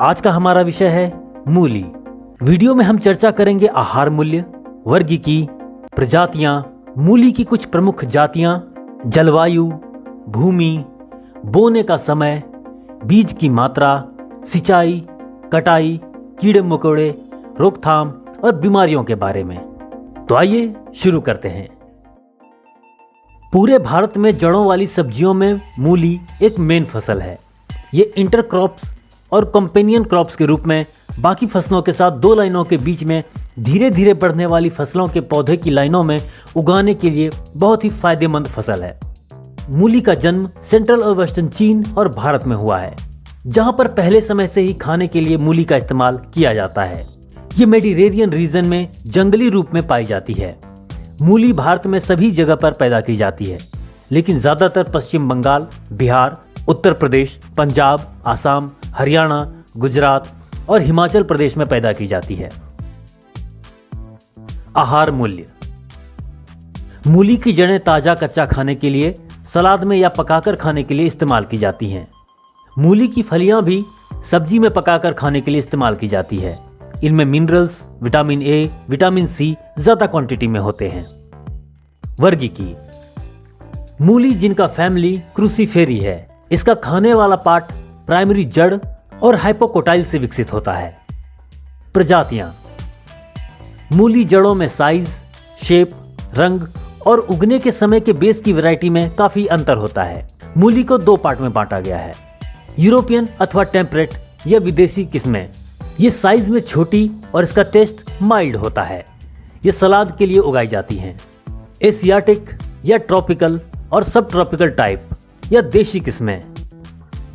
आज का हमारा विषय है मूली। वीडियो में हम चर्चा करेंगे आहार मूल्य, वर्गीकी, प्रजातियां, मूली की कुछ प्रमुख जातियां, जलवायु, भूमि, बोने का समय, बीज की मात्रा, सिंचाई, कटाई, कीड़े मकोड़े, रोकथाम और बीमारियों के बारे में। तो आइए शुरू करते हैं। पूरे भारत में जड़ों वाली सब्जियों में मूली एक मेन फसल है। ये इंटरक्रॉप्स और कंपेनियन क्रॉप्स के रूप में बाकी फसलों के साथ दो लाइनों के बीच में धीरे धीरे बढ़ने वाली फसलों के पौधे की लाइनों में उगाने के लिए बहुत ही फायदेमंद फसल है। मूली का जन्म सेंट्रल और वेस्टर्न चीन और भारत में हुआ है, जहां पर पहले समय से ही खाने के लिए मूली का इस्तेमाल किया जाता है। ये मेडिटेरेनियन रीजन में जंगली रूप में पाई जाती है। मूली भारत में सभी जगह पर पैदा की जाती है, लेकिन ज्यादातर पश्चिम बंगाल, बिहार, उत्तर प्रदेश, पंजाब, आसाम, हरियाणा, गुजरात और हिमाचल प्रदेश में पैदा की जाती है। आहार मूल्य। मूली की जड़ें ताजा कच्चा खाने के लिए, सलाद में या पकाकर खाने के लिए इस्तेमाल की जाती हैं। मूली की फलियां भी सब्जी में पकाकर खाने के लिए इस्तेमाल की जाती है। इनमें minerals, vitamin A, vitamin C ज्यादा क्वांटिटी में होते हैं। वर्गीकी। मूली जिनका फैमिली क्रूसीफेरी है। इसका खाने वाला पार्ट प्राइमरी जड़ और हाइपोकोटाइल से विकसित होता है। प्रजातियां। मूली जड़ों में साइज, शेप, रंग और उगने के समय के बेस की वैरायटी में काफी अंतर होता है। मूली को दो पार्ट में बांटा गया है, यूरोपियन अथवा टेम्परेट या विदेशी किस्में। ये साइज में छोटी और इसका टेस्ट माइल्ड होता है। ये सलाद के लिए उगाई जाती हैं। एशियाटिक या ट्रॉपिकल और सब ट्रॉपिकल टाइप या देशी किस्में।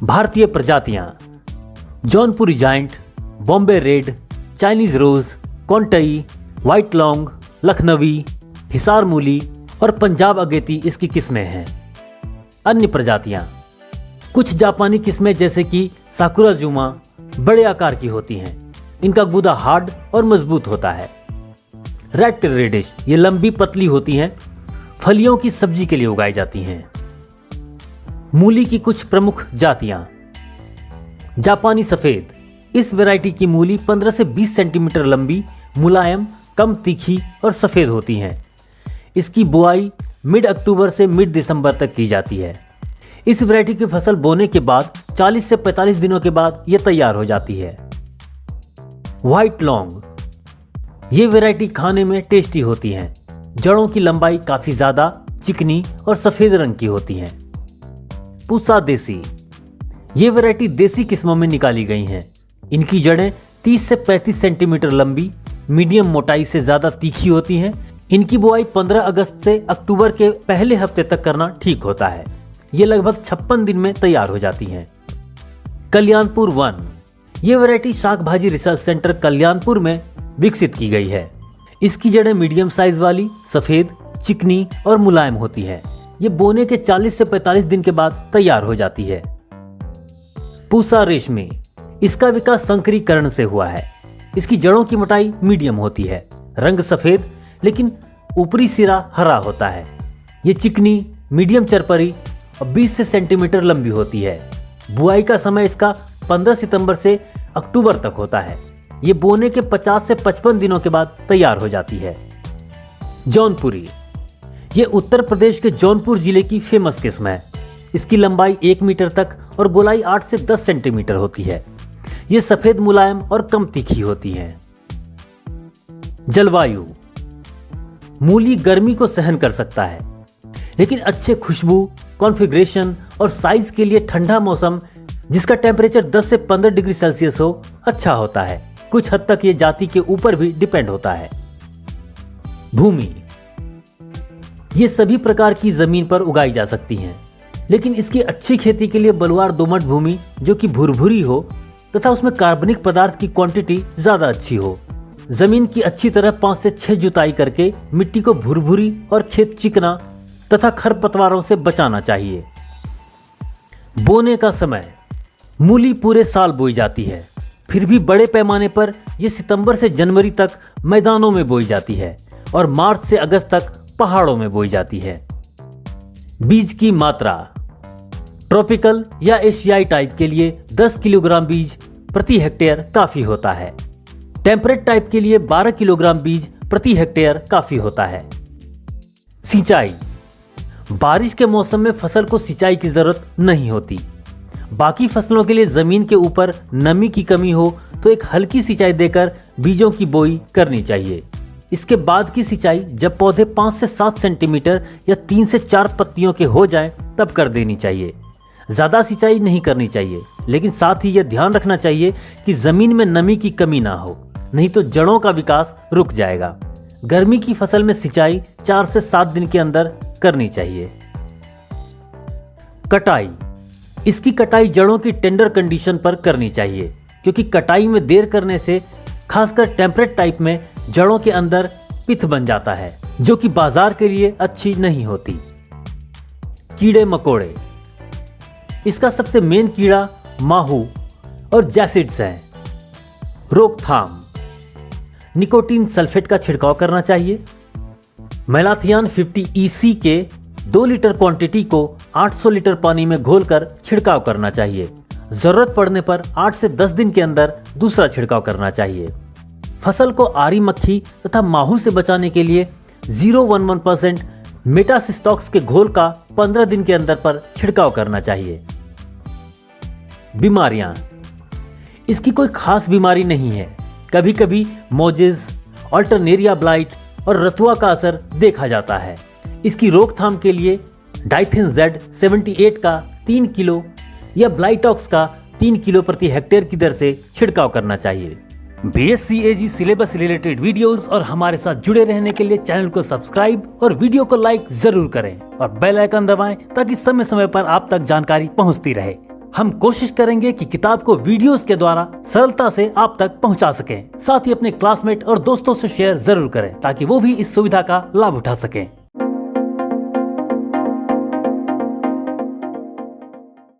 भारतीय प्रजातियां Jaunpuri giant, Bombay red, Chinese rose, Contai, white long, Lucknowi, Hisar मूली और पंजाब अगेती इसकी किस्में हैं। अन्य प्रजातियां कुछ जापानी किस्में जैसे कि साकुरा जुमा बड़े आकार की होती हैं। इनका गूदा हार्ड और मजबूत होता है। रेड रेडिश ये लंबी पतली होती हैं, फलियों की सब्जी के लिए उगाई जाती हैं। मूली की कुछ प्रमुख जातियां। जापानी सफेद। इस वैरायटी की मूली 15 से 20 सेंटीमीटर लंबी, मुलायम, कम तीखी और सफेद होती हैं। इसकी बुआई मिड अक्टूबर से मिड दिसंबर तक की जाती है। इस वैरायटी की फसल बोने के बाद 40 से 45 दिनों के बाद यह तैयार हो जाती है। व्हाइट लौंग। ये वैरायटी खाने में टेस्टी होती हैं। जड़ों की लंबाई काफी ज्यादा, चिकनी और सफेद रंग की होती हैं। पूसा देसी। ये वैरायटी देसी किस्मों में निकाली गई हैं। इनकी जड़ें 30 से 35 सेंटीमीटर लंबी, मीडियम मोटाई से ज्यादा तीखी होती हैं। इनकी बुआई 15 अगस्त से अक्टूबर के पहले हफ्ते तक करना ठीक होता है। ये लगभग 56 दिन में तैयार हो जाती हैं। कल्याणपुर 1। ये वैरायटी शाक भाजी रिसर्च सेंटर कल्याणपुर में विकसित की गई है। इसकी जड़ें मीडियम साइज वाली, सफेद, चिकनी और मुलायम होती है। ये बोने के 40 से 45 दिन के बाद तैयार हो जाती है। पूसा रेशमी। इसका विकास संकरीकरण से हुआ है। इसकी जड़ों की मोटाई मीडियम होती है। रंग सफेद लेकिन ऊपरी सिरा हरा होता है। ये चिकनी, मीडियम चरपरी और 20 से सेंटीमीटर लंबी होती है। बुआई का समय इसका 15 सितंबर से अक्टूबर तक होता है। ये बोने के 50 से 55 दिनों के बाद तैयार हो जाती है। जौनपुरी। ये उत्तर प्रदेश के जौनपुर जिले की फेमस किस्म है। इसकी लंबाई 1 मीटर तक और गोलाई 8 से 10 सेंटीमीटर होती है। ये सफेद, मुलायम और कम तीखी होती है। जलवायु। मूली गर्मी को सहन कर सकता है, लेकिन अच्छे खुशबू, कॉन्फ़िगरेशन और साइज के लिए ठंडा मौसम जिसका टेम्परेचर 10 से 15 डिग्री सेल्सियस हो अच्छा होता है। कुछ हद तक ये जाति के ऊपर भी डिपेंड होता है। भूमि। ये सभी प्रकार की जमीन पर उगाई जा सकती हैं, लेकिन इसकी अच्छी खेती के लिए बलुआर दोमट भूमि जो कि भुरभुरी हो तथा उसमें कार्बनिक पदार्थ की क्वांटिटी ज्यादा अच्छी हो। जमीन की अच्छी तरह 5 से 6 जुताई करके मिट्टी को भुरभुरी और खेत चिकना तथा खरपतवारों से बचाना चाहिए। बोने का समय। मूली पूरे साल बोई जाती है, फिर भी बड़े पैमाने पर यह सितंबर से जनवरी तक मैदानों में बोई जाती है और मार्च से अगस्त तक पहाड़ों में बोई जाती है। बीज की मात्रा। ट्रॉपिकल या एशियाई टाइप के लिए 10 किलोग्राम बीज, प्रति हेक्टेयर काफी होता है। टेम्परेट टाइप के लिए 12 किलोग्राम बीज प्रति हेक्टेयर काफी होता है। सिंचाई, बारिश के मौसम में फसल को सिंचाई की जरूरत नहीं होती। बाकी फसलों के लिए जमीन के ऊपर नमी की कमी हो तो एक हल्की सिंचाई देकर बीजों की बोई करनी चाहिए। इसके बाद की सिंचाई जब पौधे 5 से 7 सेंटीमीटर या 3 से 4 पत्तियों के हो जाएं तब कर देनी चाहिए। ज्यादा सिंचाई नहीं करनी चाहिए, लेकिन साथ ही यह ध्यान रखना चाहिए कि जमीन में नमी की कमी ना हो, नहीं तो जड़ों का विकास रुक जाएगा। गर्मी की फसल में सिंचाई 4 से 7 दिन के अंदर करनी चाहिए। कटाई, इसकी कटाई जड़ों की टेंडर कंडीशन पर करनी चाहिए, क्योंकि कटाई में देर करने से खासकर टेम्परेट टाइप में जड़ों के अंदर पित्त बन जाता है, जो कि बाजार के लिए अच्छी नहीं होती। कीड़े मकोड़े, इसका सबसे मेन कीड़ा माहू और जैसिड्स हैं। रोकथाम, निकोटीन सल्फेट का छिड़काव करना चाहिए। मेलाथियान 50 EC के 2 लीटर क्वांटिटी को 800 लीटर पानी में घोलकर छिड़काव करना चाहिए। जरूरत पड़ने पर 8 से 10 दिन के अंदर दूसरा छिड़काव करना चाहिए। फसल को आरी मक्खी तथा माहू से बचाने के लिए 011% मेटासिस्टॉक्स के घोल का 15 दिन के अंदर पर छिड़काव करना चाहिए। बीमारियां, इसकी कोई खास बीमारी नहीं है। कभी कभी मोजेस, अल्टरनेरिया ब्लाइट और रतुआ का असर देखा जाता है। इसकी रोकथाम के लिए डाइथेन Z78 का 3 किलो या ब्लाइटॉक्स का 3 किलो प्रति हेक्टेयर की दर से छिड़काव करना चाहिए। BSc AG syllabus related videos और हमारे साथ जुड़े रहने के लिए चैनल को सब्सक्राइब और वीडियो को लाइक जरूर करें और बेल आइकन दबाएं ताकि समय समय पर आप तक जानकारी पहुंचती रहे। हम कोशिश करेंगे कि किताब को वीडियोस के द्वारा सरलता से आप तक पहुंचा सकें। साथ ही अपने क्लासमेट और दोस्तों से शेयर जरूर करें ताकि वो भी इस सुविधा का लाभ उठा सकें।